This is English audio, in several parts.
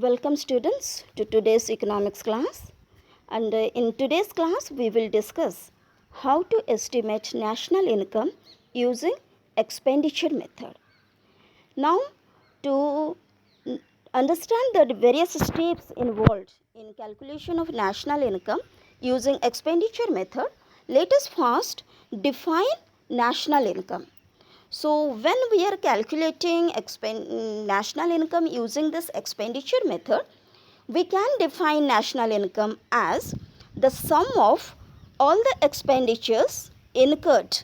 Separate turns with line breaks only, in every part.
Welcome students to today's economics class, and in today's class we will discuss how to estimate national income using expenditure method. Now, to understand the various steps involved in calculation of national income using expenditure method, let us first define national income. So, when we are calculating national income using this expenditure method, we can define national income as the sum of all the expenditures incurred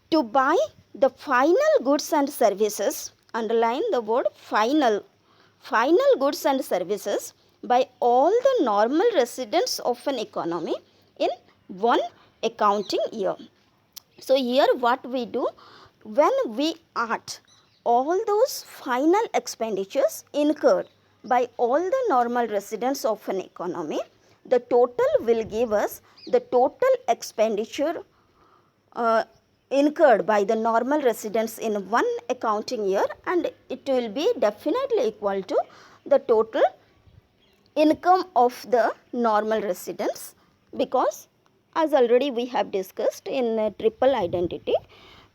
to buy the final goods and services, underline the word final goods and services by all the normal residents of an economy in one accounting year. So here what we do, when we add all those final expenditures incurred by all the normal residents of an economy, the total will give us the total expenditure incurred by the normal residents in one accounting year, and it will be definitely equal to the total income of the normal residents, because as already we have discussed in triple identity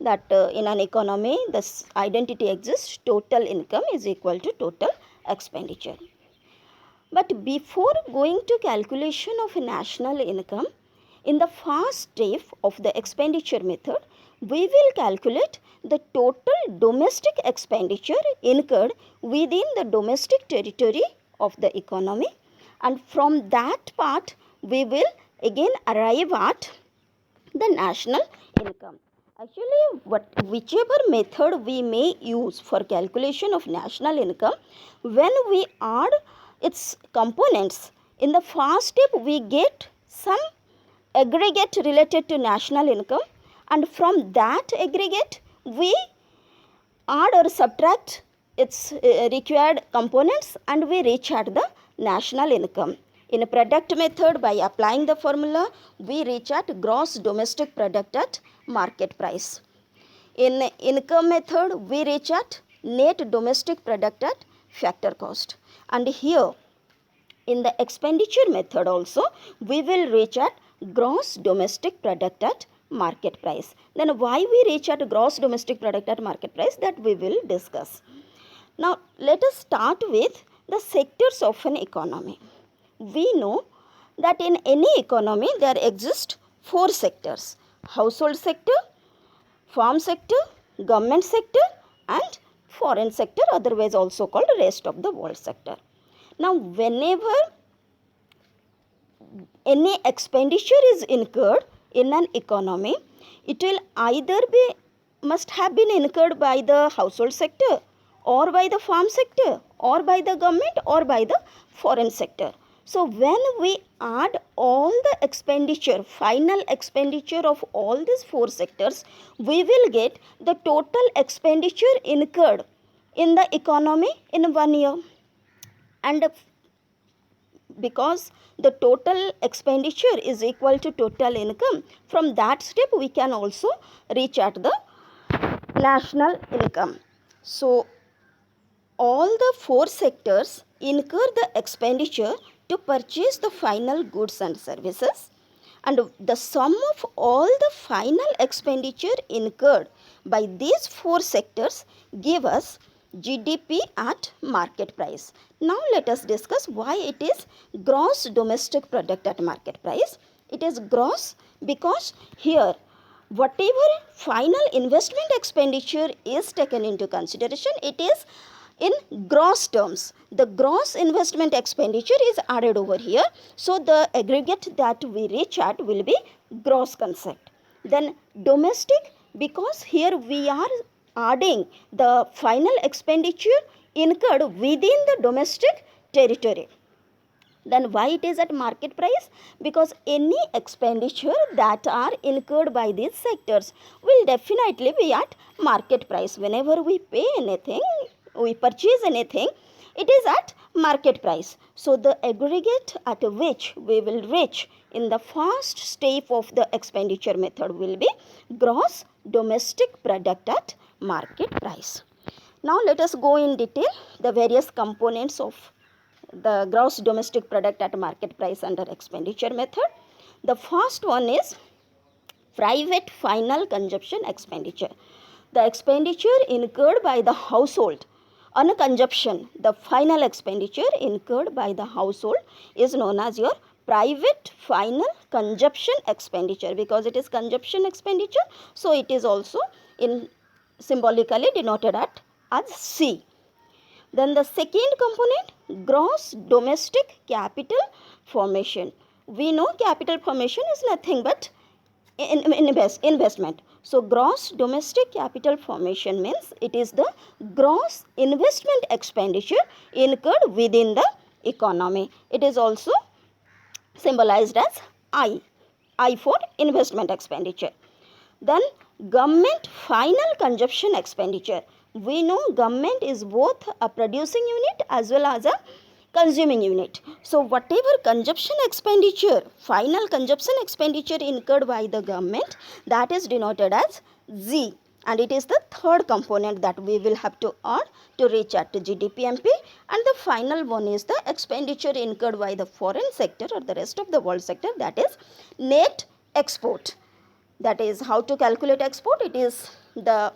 that in an economy this identity exists, total income is equal to total expenditure. But before going to calculation of national income, in the first step of the expenditure method, we will calculate the total domestic expenditure incurred within the domestic territory of the economy, and from that part we will again arrive at the national income. Actually, whichever method we may use for calculation of national income, when we add its components, in the first step we get some aggregate related to national income, and from that aggregate we add or subtract its required components and we reach at the national income. In a product method, by applying the formula, we reach at gross domestic product at market price. In income method, we reach at net domestic product at factor cost. And here, in the expenditure method also, we will reach at gross domestic product at market price. Then why we reach at gross domestic product at market price, that we will discuss. Now, let us start with the sectors of an economy. We know that in any economy there exist four sectors: household sector, farm sector, government sector and foreign sector, otherwise also called rest of the world sector. Now, whenever any expenditure is incurred in an economy, it will either must have been incurred by the household sector or by the farm sector or by the government or by the foreign sector. So, when we add all the expenditure, final expenditure of all these four sectors, we will get the total expenditure incurred in the economy in 1 year. And because the total expenditure is equal to total income, from that step we can also reach at the national income. So, all the four sectors incur the expenditure to purchase the final goods and services, and the sum of all the final expenditure incurred by these four sectors give us GDP at market price. Now, let us discuss why it is gross domestic product at market price. It is gross because here whatever final investment expenditure is taken into consideration, it is in gross terms. The gross investment expenditure is added over here. So, the aggregate that we reach at will be gross concept. Then domestic, because here we are adding the final expenditure incurred within the domestic territory. Then why it is at market price? Because any expenditure that are incurred by these sectors will definitely be at market price. Whenever we pay anything, we purchase anything, it is at market price. So, the aggregate at which we will reach in the first step of the expenditure method will be gross domestic product at market price. Now let us go in detail the various components of the gross domestic product at market price under expenditure method. The first one is private final consumption expenditure. The expenditure incurred by the household on a consumption, the final expenditure incurred by the household is known as your private final consumption expenditure, because it is consumption expenditure, so it is also in symbolically denoted as C. Then the second component, gross domestic capital formation. We know capital formation is nothing but investment. So gross domestic capital formation means it is the gross investment expenditure incurred within the economy. It is also symbolized as I for investment expenditure. Then government final consumption expenditure. We know government is both a producing unit as well as a consuming unit. So whatever consumption expenditure, final consumption expenditure incurred by the government, that is denoted as Z, and it is the third component that we will have to earn to reach at GDP-MP. And the final one is the expenditure incurred by the foreign sector or the rest of the world sector, that is net export. That is how to calculate export. It is the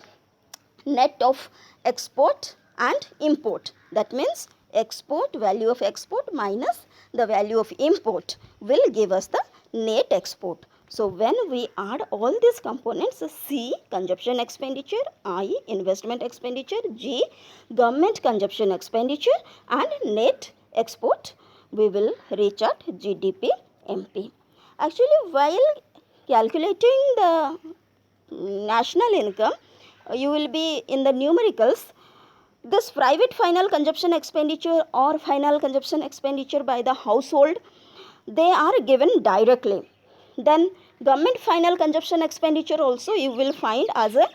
net of export and import. That means export, value of export minus the value of import will give us the net export. So when we add all these components, C consumption expenditure, I investment expenditure, G government consumption expenditure, and net export, we will reach at GDP MP. Actually, while calculating the national income, you will be in the numericals. This private final consumption expenditure or final consumption expenditure by the household, they are given directly. Then government final consumption expenditure also you will find as a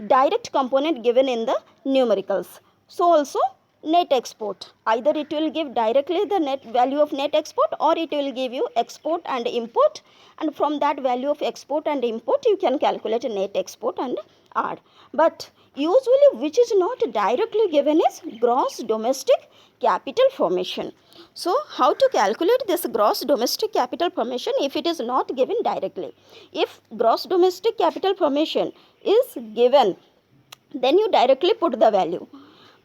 direct component given in the numericals. So also net export, either it will give directly the net value of net export, or it will give you export and import, and from that value of export and import you can calculate net export and add. But usually which is not directly given is gross domestic capital formation. So how to calculate this gross domestic capital formation if it is not given directly? If gross domestic capital formation is given, then you directly put the value.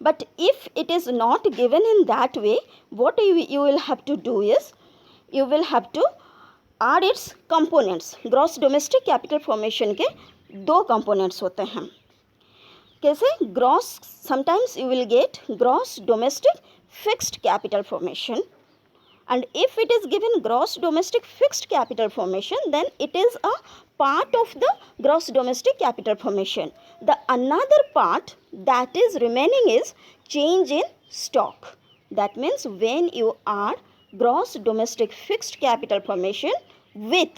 But if it is not given in that way, what you will have to do is, you will have to add its components. Gross domestic capital formation के दो components होते हैं. कैसे? Gross, sometimes you will get gross domestic fixed capital formation, and if it is given gross domestic fixed capital formation, then it is a part of the gross domestic capital formation. The another part that is remaining is change in stock. That means when you add gross domestic fixed capital formation with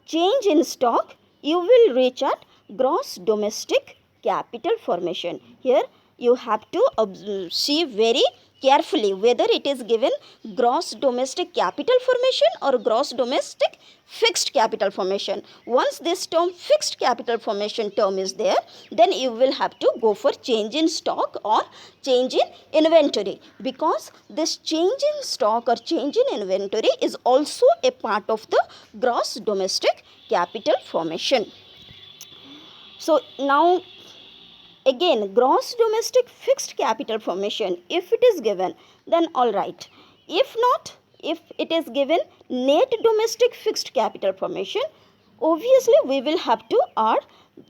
change in stock, you will reach at gross domestic capital formation. Here you have to see very carefully whether it is given gross domestic capital formation or gross domestic fixed capital formation. Once this term fixed capital formation term is there, then you will have to go for change in stock or change in inventory, because this change in stock or change in inventory is also a part of the gross domestic capital formation. So now again, gross domestic fixed capital formation, if it is given, then all right. If not, if it is given net domestic fixed capital formation, obviously we will have to add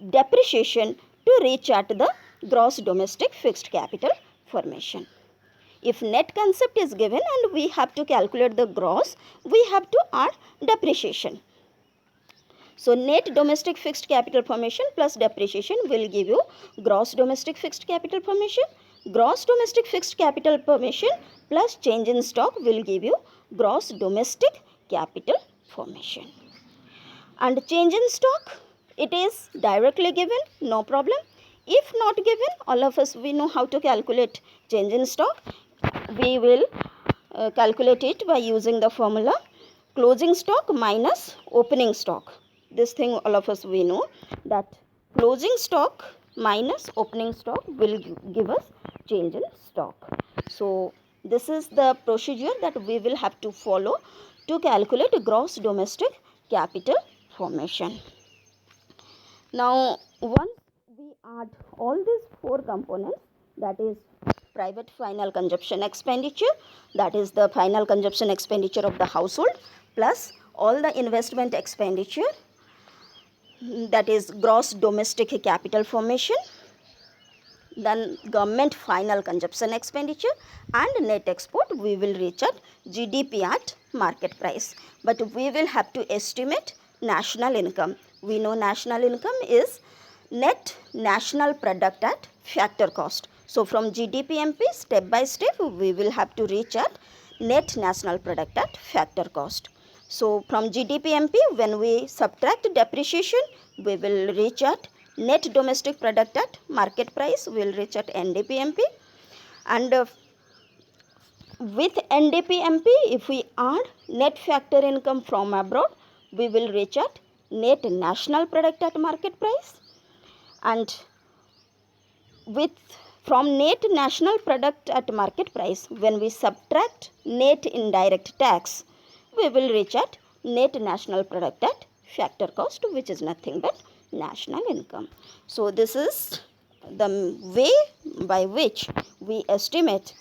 depreciation to reach at the gross domestic fixed capital formation. If net concept is given and we have to calculate the gross, we have to add depreciation. So net domestic fixed capital formation plus depreciation will give you gross domestic fixed capital formation. Gross domestic fixed capital formation plus change in stock will give you gross domestic capital formation. And change in stock, it is directly given, no problem. If not given, all of us we know how to calculate change in stock. We will calculate it by using the formula closing stock minus opening stock. This thing all of us we know that closing stock minus opening stock will give us change in stock. So this is the procedure that we will have to follow to calculate gross domestic capital formation. Now once we add all these four components, that is private final consumption expenditure, that is the final consumption expenditure of the household, plus all the investment expenditure, that is gross domestic capital formation, then government final consumption expenditure and net export, we will reach at GDP at market price. But we will have to estimate national income. We know national income is net national product at factor cost. So from GDP-MP, step by step we will have to reach at net national product at factor cost. So from GDP-MP, when we subtract depreciation, we will reach at net domestic product at market price, we will reach at NDP-MP. And with NDP-MP, if we add net factor income from abroad, we will reach at net national product at market price. And with from net national product at market price, when we subtract net indirect tax, we will reach at net national product at factor cost, which is nothing but national income. So this is the way by which we estimate